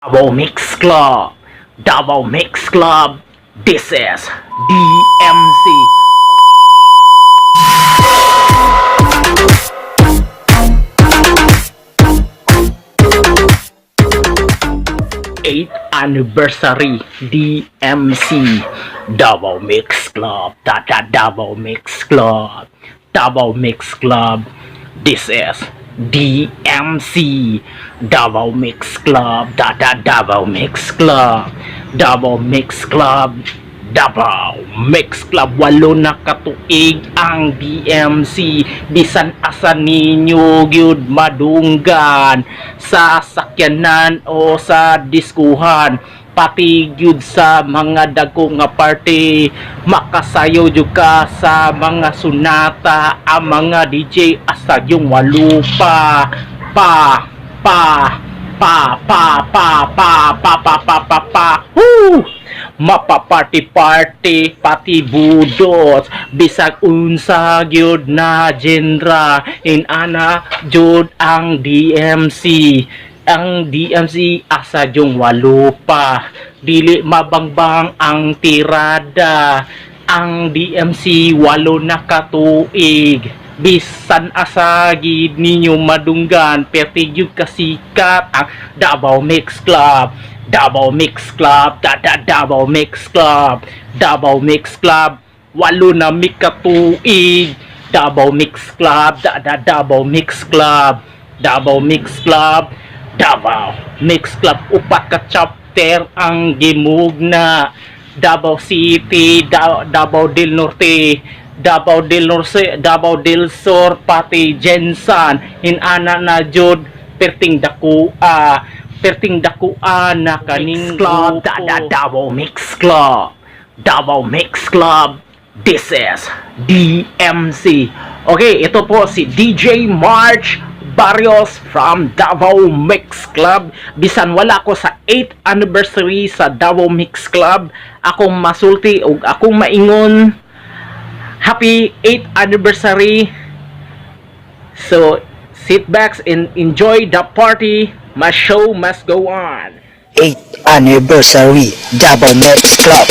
Double Mix Club. Double Mix Club. This is DMC. 8th anniversary DMC. Double Mix Club. Double Mix Club. Double Mix Club. This is DMC. Double Mix Club. Double Mix Club. Double Mix Club. Double Mix Club. Walo na katuig ang DMC. Bisan asa ninyo gyud madunggan sa sakyanan o sa diskuhan, pati gyud sa mga dagko nga party, makasayo jud ka sa mga sunata. Ang mga DJ asa yung walupa mapaparty-party pati budot bisag unsa gyud na genre inana jud ang DMC. Ang DMC asa yung walupa, dili mabangbang ang tirada. Ang DMC walo na katuig, bisan asa gid ninyo madunggan, perti gyud kasikat ang Double Mix Club. Double Mix Club. Double Mix Club. Double Mix Club. Walo na mi katuig. Double Mix Club. Double Mix Club. Double Mix Club. Double Mix Club. Upat ka chapter ang gimugna. Davao City, Davao del Norte, Davao del Norte, Davao del Sur, pati Jensan, inana na jud perting dakua, perting dakua na kaning club. Double Mix Club. Double Mix Club. This is DMC. Okay, ito po si DJ March Barrios from Davao Mix Club. Bisan wala ko sa 8th anniversary sa Davao Mix Club, akong masulti o akong maingon happy 8th anniversary. So sit back and enjoy the party. My show must go on. 8th anniversary Double Mix Club.